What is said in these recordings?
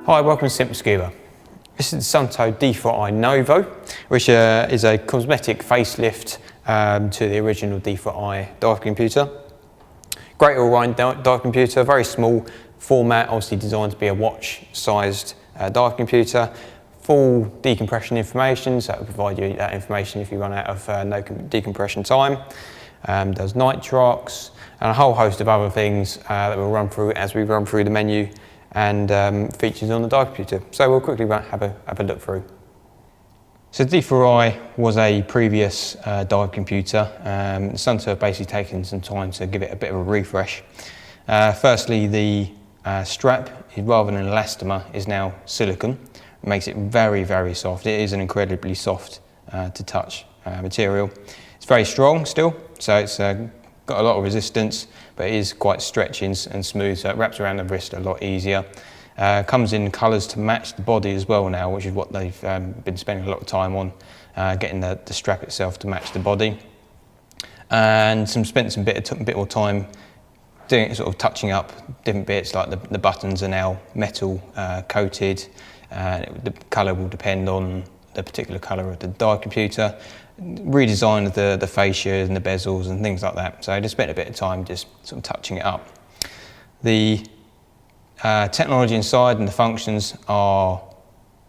Hi, welcome to Simple Scuba. This is the Suunto D4i Novo, which is a cosmetic facelift to the original D4i dive computer. Great all-round dive computer, very small format, obviously designed to be a watch-sized dive computer. Full decompression information, so it will provide you that information if you run out of no decompression time. Does Nitrox and a whole host of other things that we'll run through as we run through the menu and features on the dive computer. So we'll quickly have a look through. So D4i was a previous dive computer. Suunto have basically taken some time to give it a bit of a refresh. Firstly, the strap, rather than an elastomer, is now silicone. It makes it very, very soft. It is an incredibly soft to touch material. It's very strong still, so it's got a lot of resistance, but it is quite stretchy and smooth, so it wraps around the wrist a lot easier. Comes in colours to match the body as well now, which is what they've been spending a lot of time on, getting the strap itself to match the body. And spent some bit more time doing it, sort of touching up different bits, like the buttons are now metal coated. The colour will depend on the particular colour of the dive computer. Redesigned the fascias and the bezels and things like that. So I just spent a bit of time just sort of touching it up. The technology inside and the functions are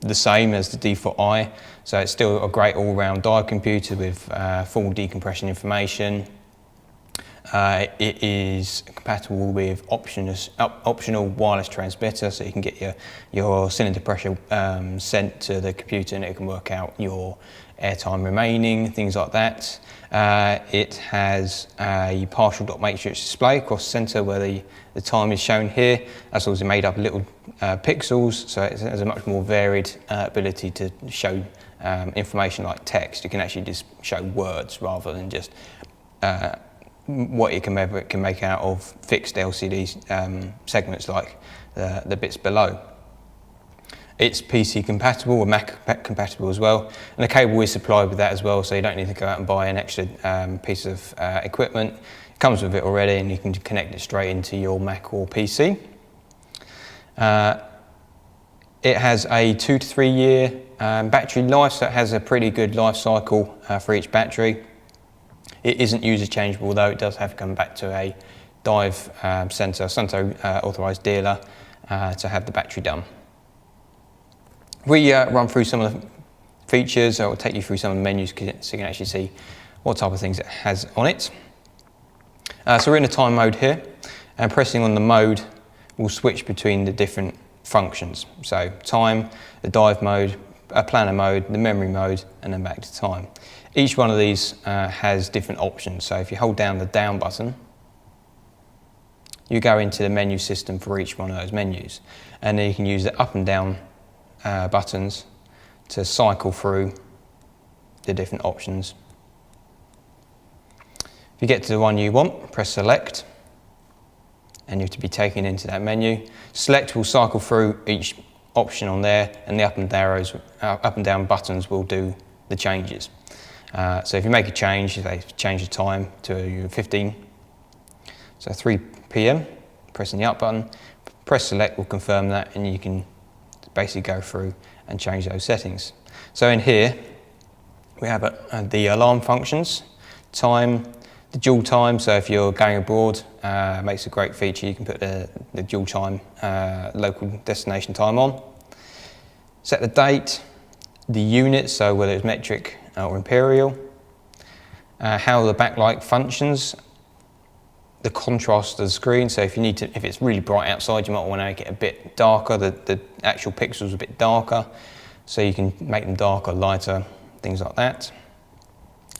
the same as the D4i, so it's still a great all-round dive computer with full decompression information. It is compatible with optional wireless transmitter, so you can get your cylinder pressure sent to the computer and it can work out your airtime remaining, things like that. It has a partial dot matrix display across the centre where the time is shown here. That's also made up of little pixels, so it has a much more varied ability to show information like text. You can actually just show words rather than just what it can make out of fixed LCD segments like the bits below. It's PC compatible or Mac compatible as well, and the cable is supplied with that as well, so you don't need to go out and buy an extra piece of equipment. It comes with it already and you can connect it straight into your Mac or PC. It has a 2 to 3 year battery life, so it has a pretty good life cycle for each battery. It isn't user changeable though, it does have to come back to a dive centre, Suunto authorised dealer, to have the battery done. We run through some of the features. I'll take you through some of the menus so you can actually see what type of things it has on it. So we're in the time mode here, and pressing on the mode will switch between the different functions. So time, the dive mode, a planner mode, the memory mode, and then back to time. Each one of these has different options. So if you hold down the down button, you go into the menu system for each one of those menus, and then you can use the up and down buttons to cycle through the different options. If you get to the one you want, press select and you have to be taken into that menu. Select will cycle through each option on there, and the up and down buttons will do the changes. So if you make a change, they change the time to 15, so 3 PM, pressing the up button, press select will confirm that, and you can basically go through and change those settings. So in here we have the alarm functions, time, the dual time, so if you're going abroad, it makes a great feature. You can put the dual time local destination time on. Set the date, the unit, so whether it's metric or imperial, how the backlight functions, the contrast of the screen, so if it's really bright outside, you might want to make it a bit darker, the actual pixels a bit darker, so you can make them darker, lighter, things like that.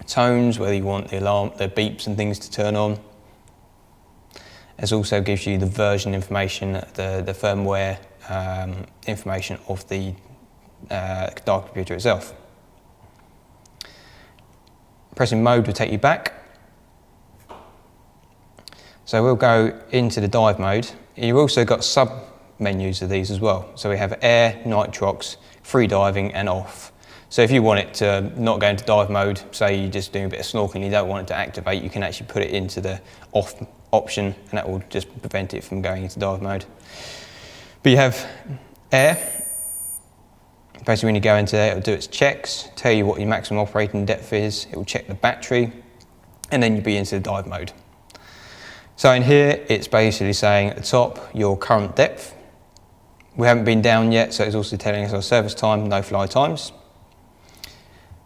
Tones, whether you want the alarm, the beeps and things to turn on. It also gives you the version information, the firmware information of the dive computer itself. Pressing mode will take you back. So we'll go into the dive mode. You've also got sub menus of these as well. So we have air, nitrox, free diving and off. So if you want it to not go into dive mode, say you're just doing a bit of snorkeling, you don't want it to activate, you can actually put it into the off option and that will just prevent it from going into dive mode. But you have Air, basically when you go into there, it'll do its checks, tell you what your maximum operating depth is, it will check the battery, and then you'll be into the dive mode. So in here, it's basically saying at the top, your current depth. We haven't been down yet, so it's also telling us our service time, no fly times.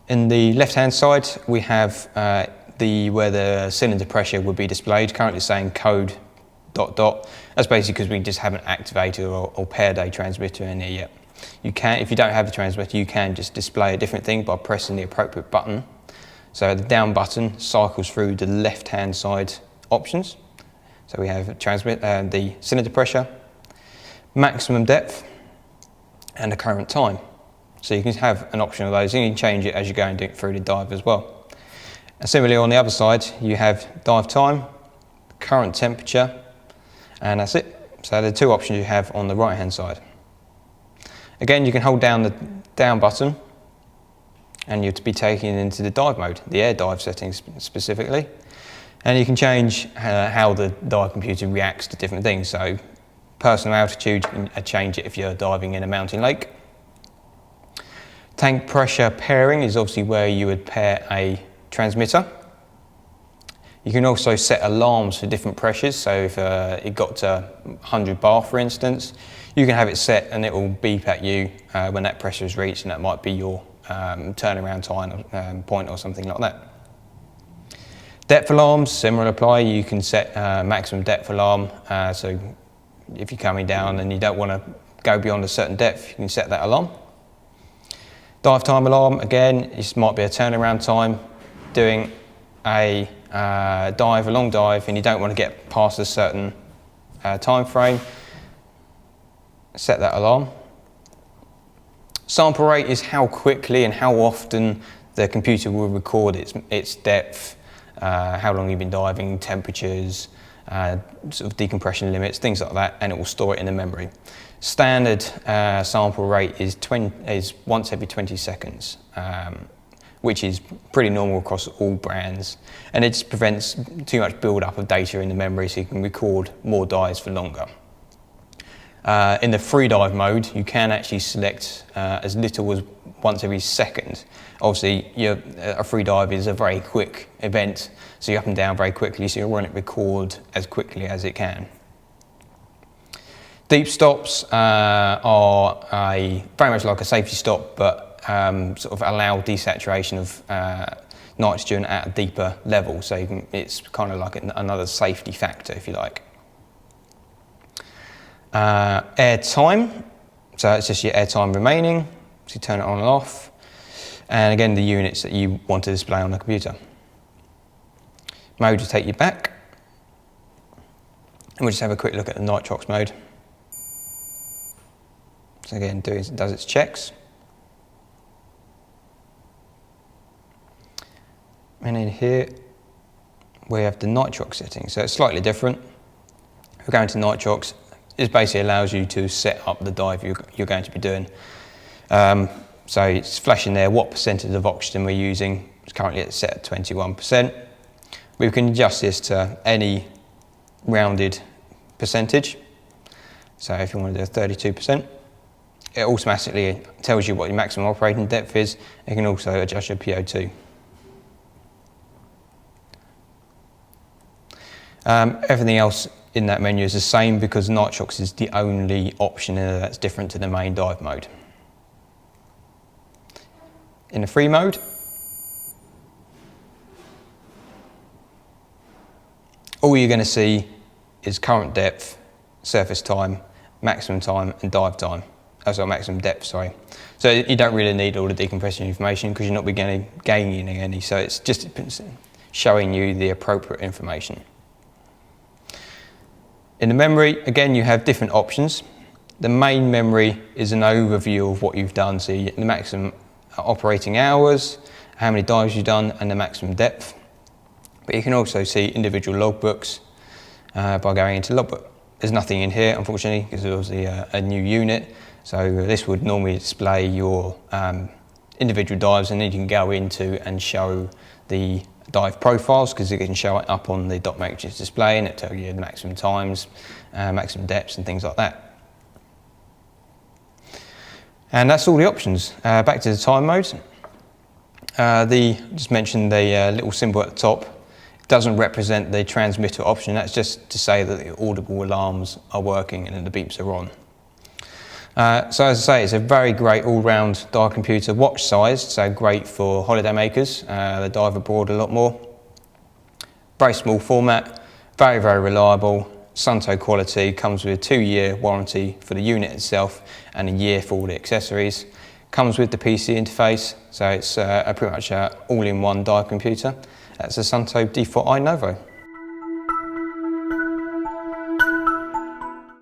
In the left-hand side, we have where the cylinder pressure would be displayed, currently saying code ... That's basically because we just haven't activated or paired a transmitter in here yet. You can, if you don't have the transmitter, you can just display a different thing by pressing the appropriate button. So the down button cycles through the left-hand side options. So we have the cylinder pressure, maximum depth, and the current time. So you can have an option of those, and you can change it as you're going through the dive as well. And similarly on the other side, you have dive time, current temperature, and that's it. So the two options you have on the right hand side. Again, you can hold down the down button and you'll be taken into the dive mode, the air dive settings specifically. And you can change how the dive computer reacts to different things. So personal altitude, you can change it if you're diving in a mountain lake. Tank pressure pairing is obviously where you would pair a transmitter. You can also set alarms for different pressures. So if it got to 100 bar, for instance, you can have it set and it will beep at you when that pressure is reached, and that might be your turnaround time point or something like that. Depth alarms, similar apply. You can set maximum depth alarm. So if you're coming down and you don't want to go beyond a certain depth, you can set that alarm. Dive time alarm, again, this might be a turnaround time, doing a dive, a long dive, and you don't want to get past a certain time frame, set that alarm. Sample rate is how quickly and how often the computer will record its depth, how long you've been diving, temperatures, sort of decompression limits, things like that, and it will store it in the memory. Standard sample rate is once every 20 seconds. Which is pretty normal across all brands, and it just prevents too much build-up of data in the memory, so you can record more dives for longer. In the free dive mode, you can actually select as little as once every second. Obviously, a free dive is a very quick event, so you're up and down very quickly, so you'll want it record as quickly as it can. Deep stops are very much like a safety stop, but sort of allow desaturation of nitrogen at a deeper level, so it's kind of like another safety factor, if you like. Air time, so it's just your air time remaining, so you turn it on and off, and again the units that you want to display on the computer. Mode will take you back, and we'll just have a quick look at the Nitrox mode. So again, does its checks. And in here, we have the Nitrox settings. So it's slightly different. If we're going to Nitrox, it basically allows you to set up the dive you're going to be doing. So it's flashing there what percentage of oxygen we're using. It's currently set at 21%. We can adjust this to any rounded percentage. So if you want to do 32%, it automatically tells you what your maximum operating depth is. You can also adjust your PO2. Everything else in that menu is the same because Nitrox is the only option in there that's different to the main dive mode. In the free mode, all you're going to see is current depth, surface time, maximum time, and dive time. Oh, sorry, maximum depth, sorry. So you don't really need all the decompression information because you're not gaining any, so it's just showing you the appropriate information. In the memory, again, you have different options. The main memory is an overview of what you've done, so the maximum operating hours, how many dives you've done, and the maximum depth. But you can also see individual logbooks by going into logbook. There's nothing in here, unfortunately, because it was a new unit. So this would normally display your individual dives, and then you can go into and show the dive profiles because it can show it up on the dot matrix display, and it tells you the maximum times, maximum depths, and things like that. And that's all the options. Back to the time mode. Just mentioned the little symbol at the top. It doesn't represent the transmitter option. That's just to say that the audible alarms are working and the beeps are on. So as I say, it's a very great all-round dive computer, watch sized, so great for holiday makers. They dive abroad a lot more. Very small format, very, very reliable. Suunto quality, comes with a 2-year warranty for the unit itself and a year for all the accessories. Comes with the PC interface, so it's pretty much an all-in-one dive computer. That's a Suunto D4i Novo.